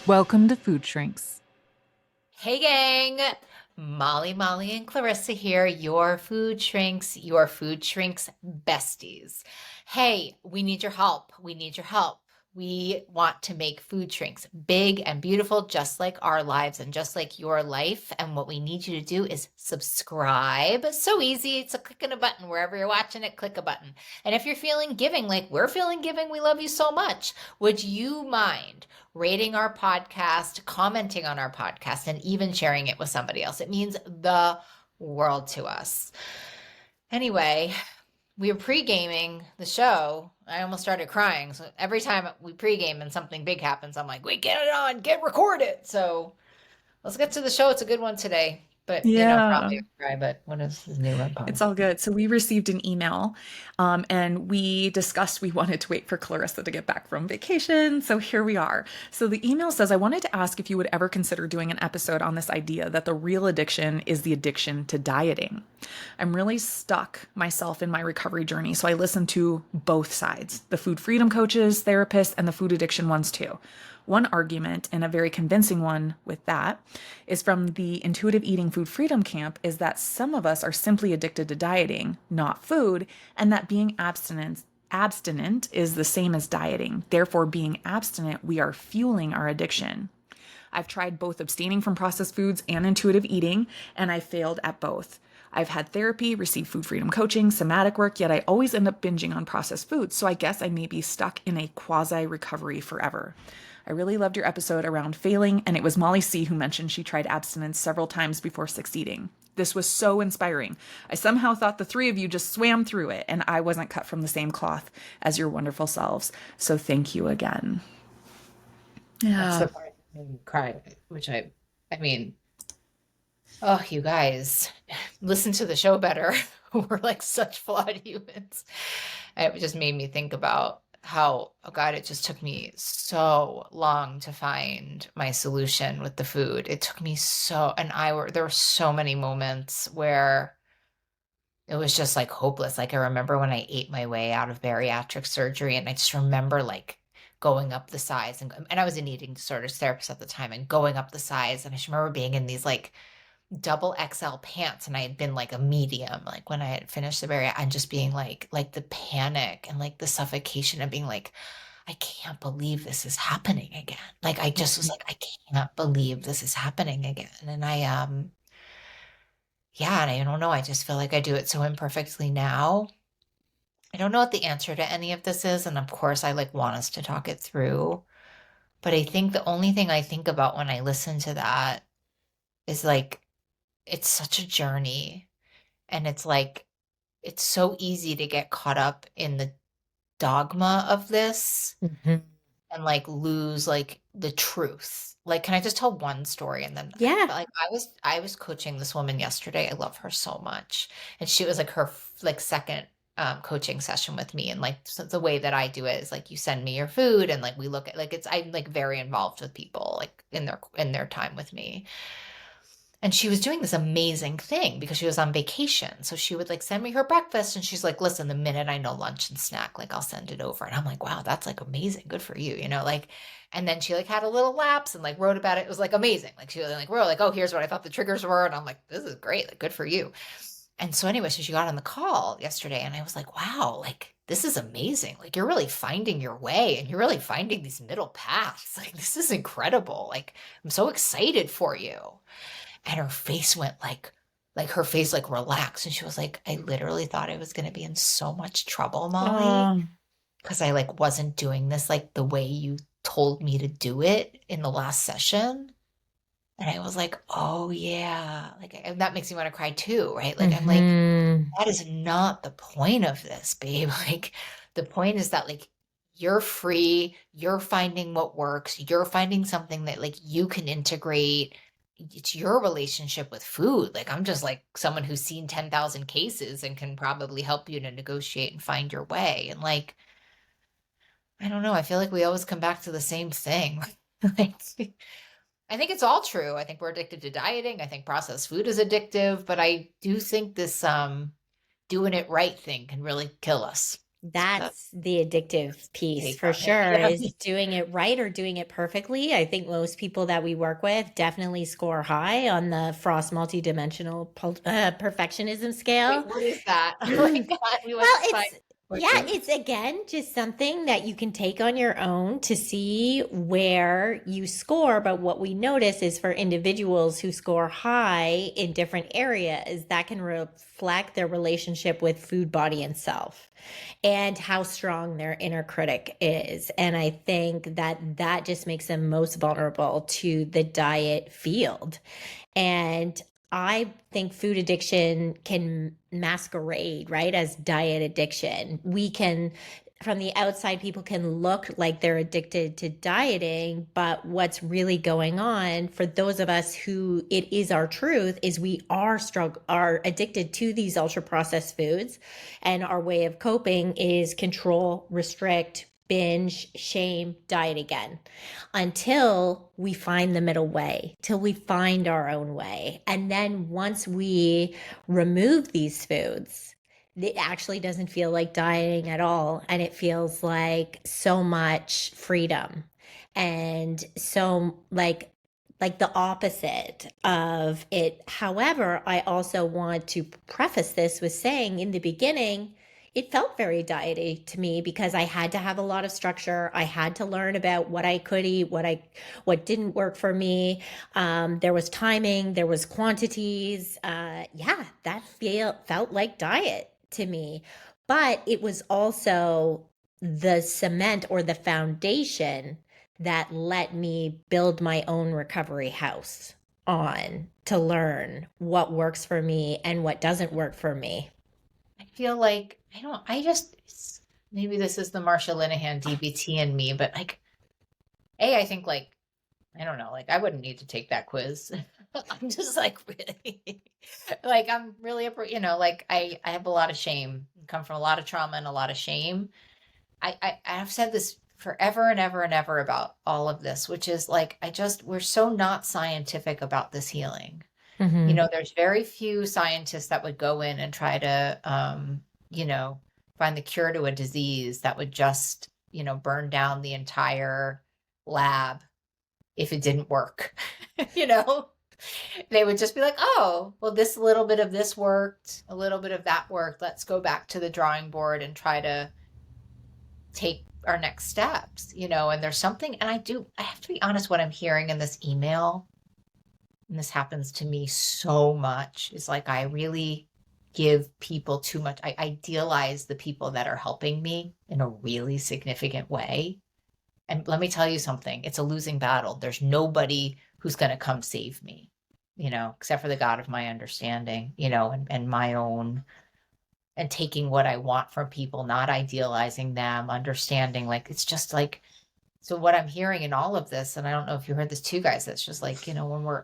Welcome to Food Shrinks. Hey gang, Molly, and Clarissa here, your food shrinks besties. Hey, we need your help. We need your help. We want to make food shrinks big and beautiful, just like our lives and just like your life. And what we need you to do is subscribe. So easy. It's a click and a button. Wherever you're watching it, click a button. And if you're feeling giving, like we're feeling giving, we love you so much. Would you mind rating our podcast, commenting on our podcast, and even sharing it with somebody else? It means the world to us. Anyway, we were pre-gaming the show. I almost started crying. So every time we pre-game and something big happens, I'm like, wait, get it on, get recorded. So let's get to the show. It's a good one today. But, Yeah, probably a cry, but what is the new one, it's Pond? all good. So we received an email and we discussed we wanted to wait for Clarissa to get back from vacation. So here we are. So the email says, I wanted to ask if you would ever consider doing an episode on this idea that the real addiction is the addiction to dieting. I'm really stuck myself in my recovery journey. So I listen to both sides, the food freedom coaches, therapists, and the food addiction ones too. One argument, and a very convincing one with that, is from the intuitive eating food freedom camp, is that some of us are simply addicted to dieting, not food, and that being abstinent is the same as dieting. Therefore, being abstinent, we are fueling our addiction. I've tried both abstaining from processed foods and intuitive eating, and I failed at both. I've had therapy, received food freedom coaching, somatic work, yet I always end up binging on processed foods. So I guess I may be stuck in a quasi recovery forever. I really loved your episode around failing, and it was Molly C. who mentioned she tried abstinence several times before succeeding. This was so inspiring. I somehow thought the three of you just swam through it, and I wasn't cut from the same cloth as your wonderful selves. So thank you again. That's Yeah. the part that made me cry, which I mean, oh, you guys, listen to the show better. We're like such flawed humans. It just made me think about how, oh God, it just took me so long to find my solution with the food. It took me there were so many moments where it was just like hopeless. Like I remember when I ate my way out of bariatric surgery, and I just remember like going up the size, and I was an eating disorders therapist at the time, and going up the size. And I just remember being in these like double XL pants, and I had been like a medium, like when I had finished the bariatric, and just being like the panic and like the suffocation of being like, I can't believe this is happening again. Like I just was like, I can't believe this is happening again. And yeah, and I don't know. I just feel like I do it so imperfectly now. I don't know what the answer to any of this is. And of course, I like want us to talk it through. But I think the only thing I think about when I listen to that is like, it's such a journey. And it's like, it's so easy to get caught up in the dogma of this Mhm. and like lose like the truth. Like, can I just tell one story? And then Yeah. like I was coaching this woman yesterday. I love her so much. And she was like her like second coaching session with me. And like so the way that I do it is like you send me your food, and like we look at like I'm like very involved with people like in their time with me. And she was doing this amazing thing because she was on vacation. So she would like send me her breakfast, and she's like, listen, the minute I know lunch and snack, like I'll send it over. And I'm like, wow, that's like amazing. Good for you, like, and then she like had a little lapse and like wrote about it. It was like amazing. Like she was like wrote like, oh, here's what I thought the triggers were. And I'm like, this is great. Like, good for you. And so anyway, so she got on the call yesterday, and I was like, wow, like this is amazing. Like you're really finding your way, and you're really finding these middle paths. Like this is incredible. Like I'm so excited for you. And her face went like her face like relaxed, and she was like, I literally thought I was going to be in so much trouble, Molly, Oh, because I like wasn't doing this like the way you told me to do it in the last session. And I was like, oh yeah, like and that makes me want to cry too, right? Like I'm like, mhm. that is not the point of this, babe. Like the point is that like you're free, you're finding what works, you're finding something that like you can integrate. It's your relationship with food. Like I'm just like someone who's seen 10,000 cases and can probably help you to negotiate and find your way. And like, I don't know, I feel like we always come back to the same thing. Like, I think it's all true. I think we're addicted to dieting. I think processed food is addictive, but I do think this doing it right thing can really kill us. That's That's the addictive piece take for on it. sure, Yeah. is doing it right or doing it perfectly. I think most people that we work with definitely score high on the Frost multidimensional perfectionism Wait, scale. what is that? Oh my Well, God, we went side it's yeah, quickly. it's again just something that you can take on your own to see where you score. But what we notice is for individuals who score high in different areas, that can reflect their relationship with food, body, and self, and how strong their inner critic is. And I think that that just makes them most vulnerable to the diet field. And I think food addiction can masquerade, right, as diet addiction. We can, from the outside, people can look like they're addicted to dieting, but what's really going on for those of us who it is our truth is we are addicted to these ultra processed foods, and our way of coping is control, restrict, binge, shame, diet again, until we find the middle way, till we find our own way. And then once we remove these foods, it actually doesn't feel like dieting at all. And it feels like so much freedom, and so like the opposite of it. However, I also want to preface this with saying in the beginning, it felt very diety to me because I had to have a lot of structure. I had to learn about what I could eat, what didn't work for me. There was timing, there was quantities. Yeah, that felt like diet to me, but it was also the cement or the foundation that let me build my own recovery house on to learn what works for me and what doesn't work for me. I feel like I just maybe this is the Marsha Linehan DBT in me, but like I think like I don't know, like I wouldn't need to take that quiz. I'm just like really like I'm really like I have a lot of shame, come from a lot of trauma and a lot of shame. I've said this forever and ever and ever about all of this, which is like we're so not scientific about this healing. Mm-hmm. There's very few scientists that would go in and try to, you know, find the cure to a disease that would just, burn down the entire lab if it didn't work. you know, they would just be like, oh, well, this little bit of this worked, a little bit of that worked. Let's go back to the drawing board and try to take our next steps, and there's something, and I have to be honest, what I'm hearing in this email, and this happens to me so much, is like I really give people too much. I idealize the people that are helping me in a really significant way. And let me tell you something, it's a losing battle. There's nobody who's going to come save me, except for the God of my understanding, and my own, and taking what I want from people, not idealizing them, understanding like it's just like, so what I'm hearing in all of this, and I don't know if you heard this too, guys, that's just like, when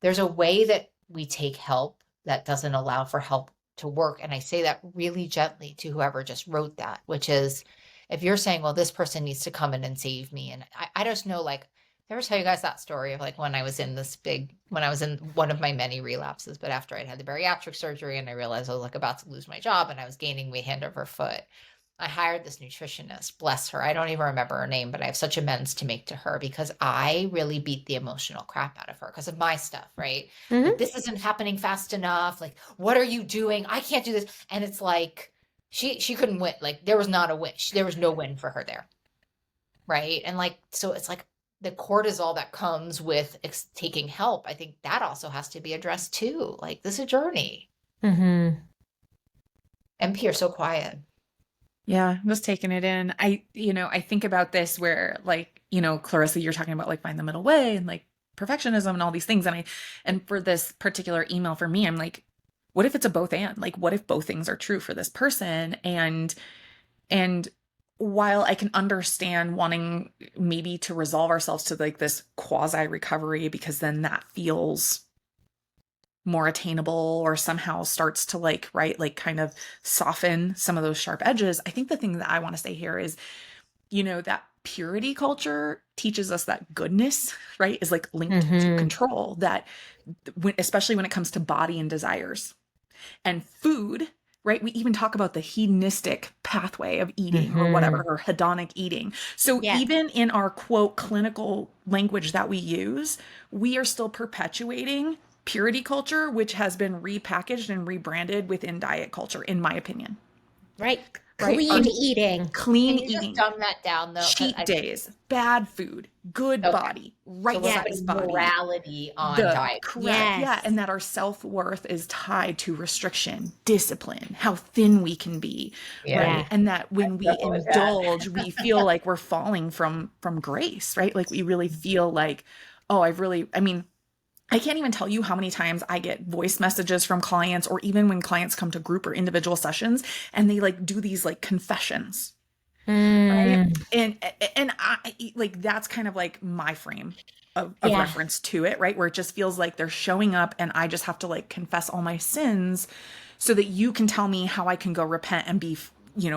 there's a way that we take help that doesn't allow for help to work. And I say that really gently to whoever just wrote that, which is if you're saying, well, this person needs to come in and save me. And I just know, like, I ever tell you guys that story of like when I was in one of my many relapses, but after I'd had the bariatric surgery and I realized I was like about to lose my job and I was gaining weight hand over foot. I hired this nutritionist, bless her. I don't even remember her name, but I have such amends to make to her because I really beat the emotional crap out of her because of my stuff, right? Like, Mm-hmm. this isn't happening fast enough. Like, what are you doing? I can't do this. And it's like, she couldn't win. Like, there was not a win. There was no win for her there, right? And like, so it's like the cortisol that comes with taking help. I think that also has to be addressed too. Like, this is a journey. Mm-hmm. MP are so quiet. Yeah, I'm just taking it in. I think about this where like, Clarissa, you're talking about like find the middle way and like perfectionism and all these things. And for this particular email for me, I'm like, what if it's a both and? Like, what if both things are true for this person? And while I can understand wanting maybe to resolve ourselves to like this quasi recovery because then that feels more attainable or somehow starts to like, right, like kind of soften some of those sharp edges. I think the thing that I want to say here is, that purity culture teaches us that goodness, right, is like linked to Mm-hmm. control, that especially when it comes to body and desires and food, right? We even talk about the hedonistic pathway of eating or whatever, Mm-hmm. or hedonic eating. So Yes. even in our quote clinical language that we use, we are still perpetuating purity culture, which has been repackaged and rebranded within diet culture, in my opinion. Right. Right? Our Clean eating. clean Can you just eating, dumb that down though? Because cheat days, bad food, good okay. body, So right we're Yes. size putting body. morality on The diet. correct, yeah, Yes. and that our self-worth is tied to restriction, discipline, how thin we can be, Yeah. right? Yeah. And that I when we struggle with that. indulge, we feel like we're falling from grace, right? Like we really feel like, oh, I mean, I can't even tell you how many times I get voice messages from clients, or even when clients come to group or individual sessions and they like do these like confessions, right? Mm. And I like that's kind of like my frame of Yeah. reference to it, right? Where it just feels like they're showing up and I just have to like confess all my sins so that you can tell me how I can go repent and be,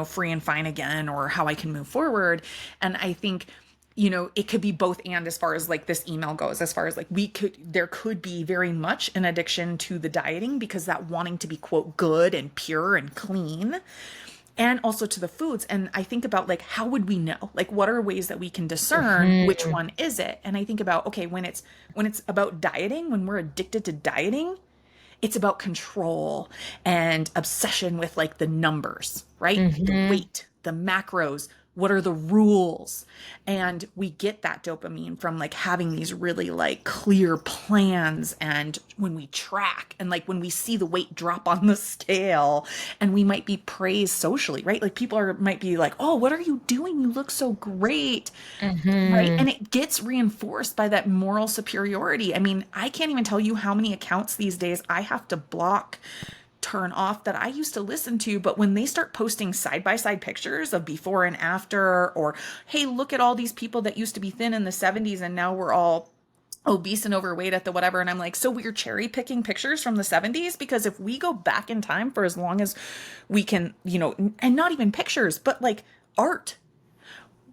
free and fine again, or how I can move forward. And I think, it could be both and, as far as like this email goes, as far as like there could be very much an addiction to the dieting, because that wanting to be quote good and pure and clean, and also to the foods. And I think about like, how would we know? Like, what are ways that we can discern which Mhm. one is it? And I think about, okay, when it's about dieting, when we're addicted to dieting, it's about control and obsession with like the numbers, right? The Mhm. weight, the macros, what are the rules? And we get that dopamine from like having these really like clear plans, and when we track and like when we see the weight drop on the scale, and we might be praised socially, right? Like people might be like, "Oh, what are you doing? You look so great." Right. Mhm. And it gets reinforced by that moral superiority. I mean, I can't even tell you how many accounts these days I have to block, turn off, that I used to listen to. But when they start posting side by side pictures of before and after, or, hey, look at all these people that used to be thin in the 70s and now we're all obese and overweight at the whatever. And I'm like, so we're cherry picking pictures from the 70s? Because if we go back in time for as long as we can, and not even pictures, but like art,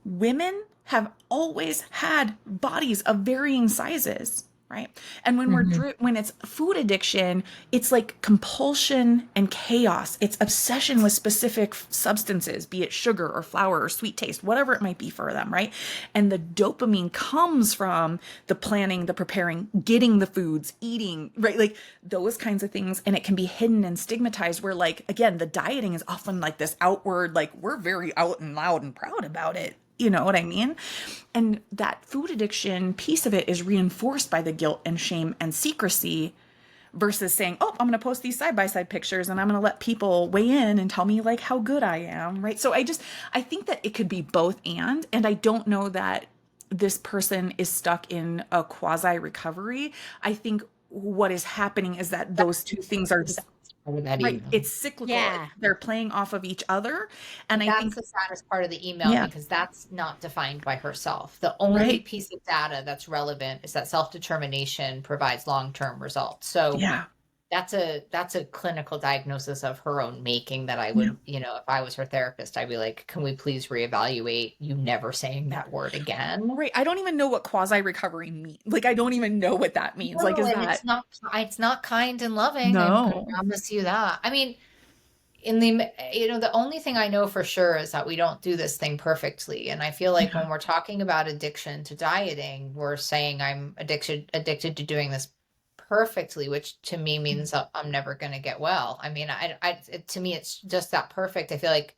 women have always had bodies of varying sizes, right? And when Mhm. when it's food addiction, it's like compulsion and chaos. It's obsession with specific substances, be it sugar or flour or sweet taste, whatever it might be for them, right? And the dopamine comes from the planning, the preparing, getting the foods, eating, right? Like those kinds of things. And it can be hidden and stigmatized, where like, again, the dieting is often like this outward, like we're very out and loud and proud about it. You know what I mean? And that food addiction piece of it is reinforced by the guilt and shame and secrecy, versus saying, oh, I'm going to post these side by side pictures and I'm going to let people weigh in and tell me like how good I am. Right. So I think that it could be both and I don't know that this person is stuck in a quasi recovery. I think what is happening is that those two things are The saddest part of that right. email. It's cyclical. Yeah. They're playing off of each other. And But I that's think, the saddest part of the email yeah, because that's not defined by herself. The only right. piece of data that's relevant is that self-determination provides long-term results. So Yeah. that's a clinical diagnosis of her own making that I Yeah. would, if I was her therapist, I'd be like, can we please reevaluate you never saying that word again? Right. I don't even know what quasi recovery means. Like, I don't even know what that means. Like, No, is and it's that not kind and loving. I can no? promise you that. I mean, the only thing I know for sure is that we don't do this thing perfectly. And I feel like Yeah. when we're talking about addiction to dieting, we're saying I'm addicted to doing this perfectly, which to me means that I'm never going to get well. I mean, to me, it's just that perfect. I feel like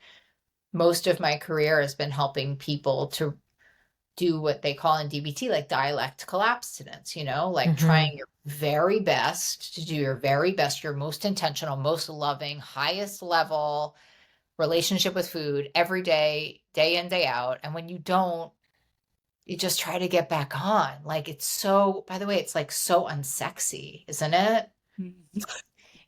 most of my career has been helping people to do what they call in DBT, like dialectical abstinence, like trying Mhm. your very best to do your very best, your most intentional, most loving, highest level relationship with food every day in, day out. And when you don't, you just try to get back on. Like by the way, it's like so unsexy, isn't it? Mhm.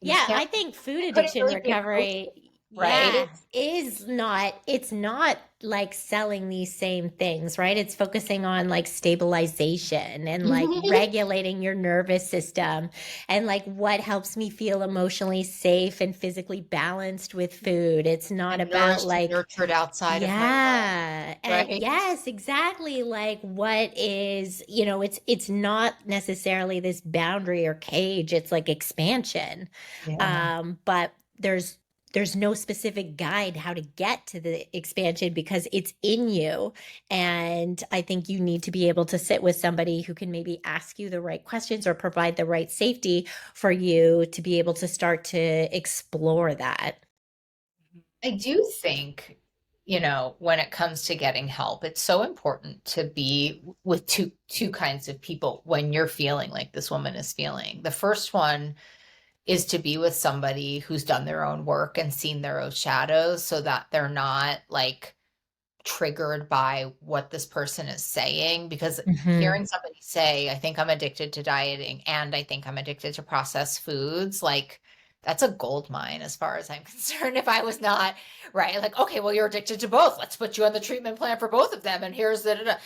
You just Yeah, can't, I think food I couldn't addiction really be emotional, recovery, right? yeah, it's not like selling these same things, right? It's focusing on like stabilization and like regulating your nervous system and like what helps me feel emotionally safe and physically balanced with food. It's not And about nourished and like, nurtured outside of my home, yeah. And right? yes, exactly. Like what is, it's not necessarily this boundary or cage. It's like expansion. Yeah. But there's no specific guide how to get to the expansion because it's in you. And I think you need to be able to sit with somebody who can maybe ask you the right questions or provide the right safety for you to be able to start to explore that. I do think, when it comes to getting help, it's so important to be with two kinds of people when you're feeling like this woman is feeling. The first one is to be with somebody who's done their own work and seen their own shadows so that they're not like triggered by what this person is saying. Because Mm-hmm. hearing somebody say, I think I'm addicted to dieting and I think I'm addicted to processed foods, like that's a gold mine as far as I'm concerned. If I was not right, like, okay, well, you're addicted to both. Let's put you on the treatment plan for both of them. And here's the,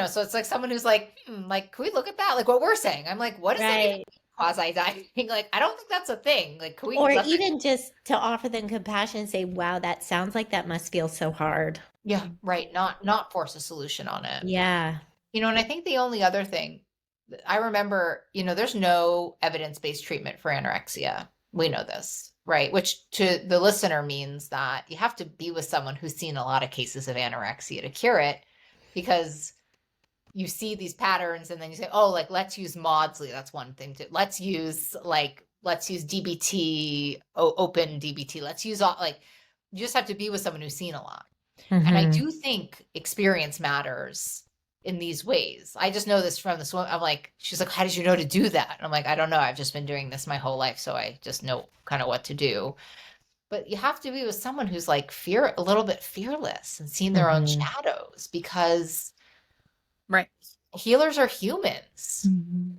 so it's like someone who's like, like, can we look at that? Like what we're saying. I'm like, what does that even Right. mean? Quasi dieting? Like, I don't think that's a thing. Like, can we Or let the even just to offer them compassion and say, wow, that sounds like that must feel so hard. yeah, right. Not force a solution on it. Yeah. And I think the only other thing I remember, there's no evidence-based treatment for anorexia. We know this, right? Which to the listener means that you have to be with someone who's seen a lot of cases of anorexia to cure it, because you see these patterns and then you say, oh, like let's use Maudsley. That's one thing to let's use DBT, open DBT. Let's use all like you just have to be with someone who's seen a lot. And I Mm-hmm. do think experience matters in these ways. I just know this from this one. I'm like, she's like, how did you know to do that? And I'm like, I don't know. I've just been doing this my whole life. So I just know kind of what to do. But you have to be with someone who's like a little bit fearless and seen their own Mm-hmm. shadows, because Right. healers are humans. Mhm.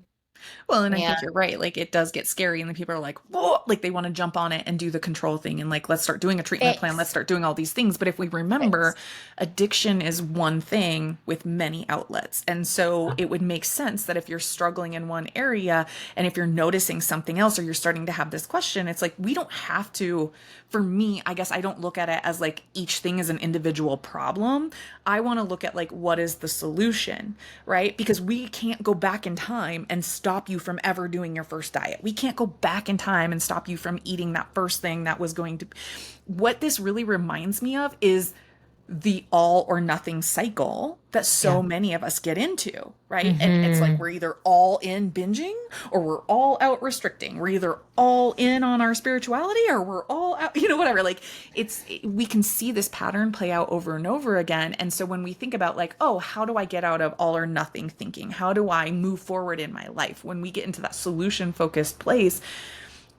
Well, and I And think you're right. Like it does get scary, and the people are like, "Whoa!" Like they want to jump on it and do the control thing, and like let's start doing a treatment plan. Let's Fix. start doing all these things. But if we remember, Fix. addiction is one thing with many outlets, and so it would make sense that if you're struggling in one area, and if you're noticing something else, or you're starting to have this question, it's like we don't have to. For me, I guess I don't look at it as like each thing is an individual problem. I want to look at like what is the solution, right? Because we can't go back in time and stop you from ever doing your first diet. We can't go back in time and stop you from eating that first thing that was going to. What this really reminds me of is the all or nothing cycle that so Yeah. many of us get into, right? And it's like Mm-hmm. we're either all in binging or we're all out restricting. We're either all in on our spirituality or we're all out, whatever. Like we can see this pattern play out over and over again. And so when we think about like, oh, how do I get out of all or nothing thinking? How do I move forward in my life? When we get into that solution focused place,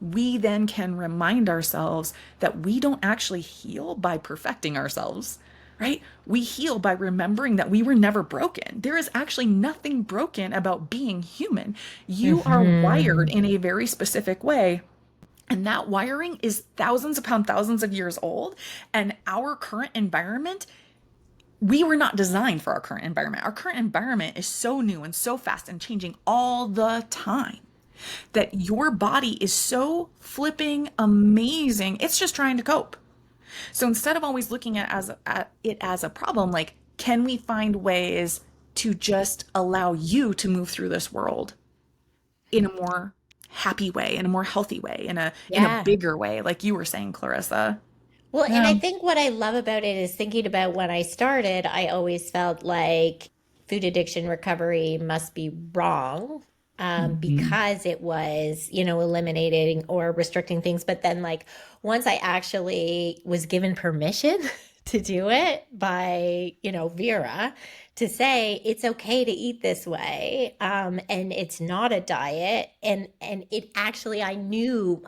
we then can remind ourselves that we don't actually heal by perfecting ourselves, right? We heal by remembering that we were never broken. There is actually nothing broken about being human. You are wired Mm-hmm. in a very specific way. And that wiring is thousands upon thousands of years old. And our current environment, we were not designed for our current environment. Our current environment is so new and so fast and changing all the time that your body is so flipping amazing. It's just trying to cope. So instead of always looking at it as a problem, like, can we find ways to just allow you to move through this world in a more happy way, in a more healthy way, in a Yeah. bigger way, like you were saying, Clarissa? Well, and Yeah. I think what I love about it is thinking about when I started, I always felt like food addiction recovery must be wrong, Mhm. because it was, eliminating or restricting things. But then, like, once I actually was given permission to do it by, Vera, to say it's okay to eat this way, and it's not a diet, and it actually, I knew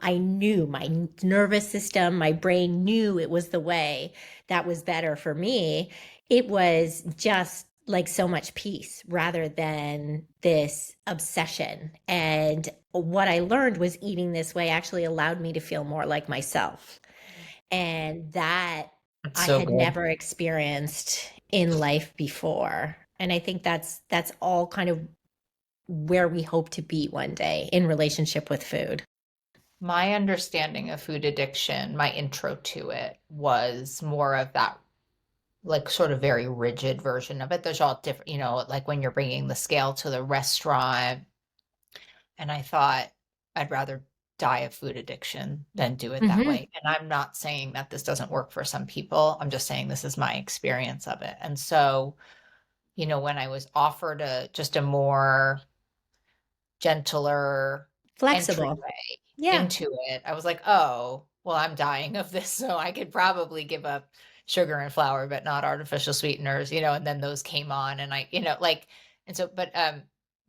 my nervous system, my brain knew it was the way that was better for me. It was just like so much peace rather than this obsession. And what I learned was eating this way actually allowed me to feel more like myself, and that it's I so had good. never experienced in life before. And I think that's all kind of where we hope to be one day in relationship with food. My understanding of food addiction, my intro to it was more of that like sort of very rigid version of it. There's all different, like when you're bringing the scale to the restaurant. And I thought I'd rather die of food addiction, then do it that Hmm. way. And I'm not saying that this doesn't work for some people. I'm just saying this is my experience of it. And so, when I was offered just a more gentler Flexible. entryway Yeah. into it, I was like, oh, well, I'm dying of this, so I could probably give up sugar and flour, but not artificial sweeteners, and then those came on and and so, but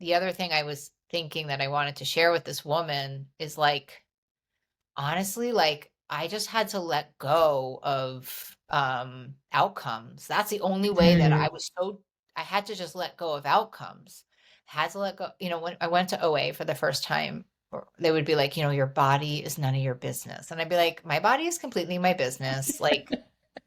the other thing I was thinking that I wanted to share with this woman is like, honestly, like I just had to let go of outcomes. That's the only way that Mm. I had to just let go of outcomes. Had to let go, when I went to OA for the first time, they would be like, your body is none of your business. And I'd be like, my body is completely my business. Like,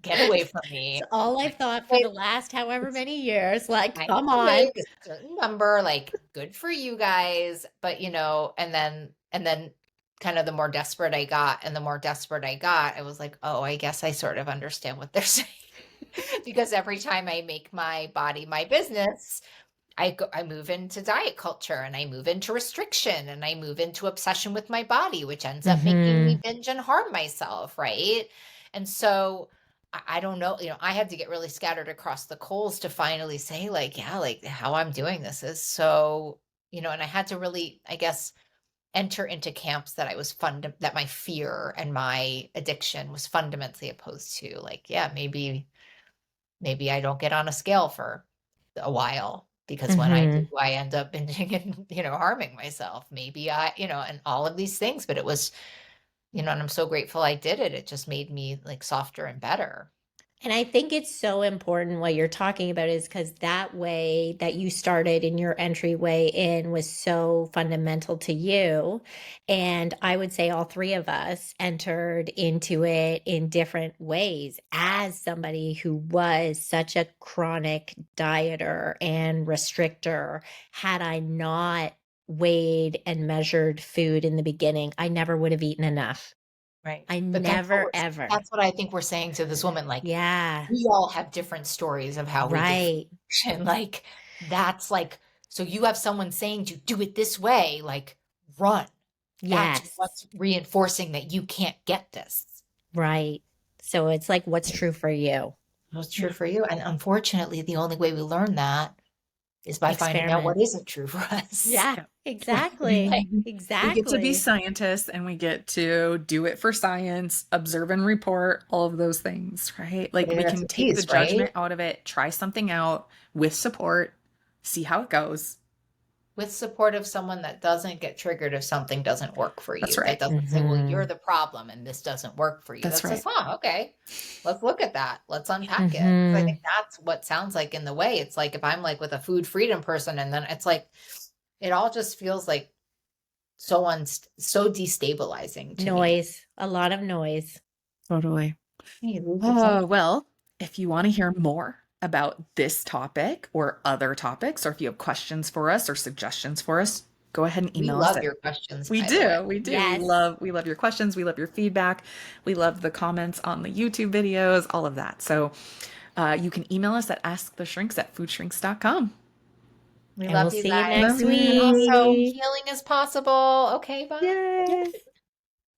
get away from It's me. all I've thought for the last however many years. Like, I come need to on. make a certain number, like good for you guys. But and then kind of the more desperate I got and the more desperate I got, I was like, oh, I guess I sort of understand what they're saying. Because every time I make my body my business, I move into diet culture and I move into restriction and I move into obsession with my body, which ends up making me Hmm. binge and harm myself, right? And so I don't know, I had to get really scattered across the coals to finally say, like, yeah, like how I'm doing this is so, and I had to really, I guess, enter into camps that that my fear and my addiction was fundamentally opposed to. Like, yeah, maybe I don't get on a scale for a while because when I do, Hmm. I end up binging and, harming myself. Maybe and all of these things, but it was, and I'm so grateful I did it. It just made me like softer and better. And I think it's so important what you're talking about is because that way that you started in your entryway in was so fundamental to you. And I would say all three of us entered into it in different ways. As somebody who was such a chronic dieter and restrictor, had I not weighed and measured food in the beginning, I never would have eaten enough. Right. I But never, ever. that's what I think we're saying to this woman. Like, Yeah, we all have different stories of how we did food right. addiction. Like, that's like, so you have someone saying to do it this way, like, run. That's Yes, what's reinforcing that you can't get this. right. So it's like, what's true for you? What's true for you. And unfortunately, the only way we learn that is by finding out what Experiment. isn't true for us. Yeah, Yeah. exactly. Like, We get to be Exactly. scientists and we get to do it for science, observe and report, all of those things, right? Like maybe we that's can a take the piece, right? judgment out of it, try something out with support, see how it goes. With support of someone that doesn't get triggered if something doesn't work for That's you. That right. doesn't say, well, you're Hmm. the problem and this doesn't work for you. That's That says, right. okay, let's look at that. Let's unpack it. 'Cause I Hmm. think that's what sounds like in the way. It's like if I'm like with a food freedom person and then it's like, it all just feels like so destabilizing to me. Noise, a lot of noise. Totally. Hey, lose yourself. Oh, well, if you want to hear more about this topic or other topics, or if you have questions for us or suggestions for us, go ahead and We email us love at. your questions, We by the way. do. We do. We Yes. love we love your questions. We love your feedback. We love the comments on the YouTube videos, all of that. So you can email us at asktheshrinks@foodshrinks.com. We And we'll love you see you guys. Love next And also, you. week. healing is possible. Okay, bye. Yay.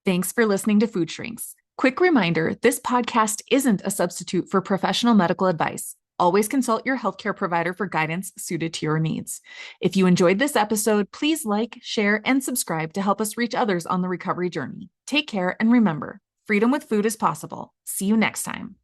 Thanks for listening to Food Shrinks. Quick reminder, this podcast isn't a substitute for professional medical advice. Always consult your healthcare provider for guidance suited to your needs. If you enjoyed this episode, please like, share, and subscribe to help us reach others on the recovery journey. Take care and remember, freedom with food is possible. See you next time.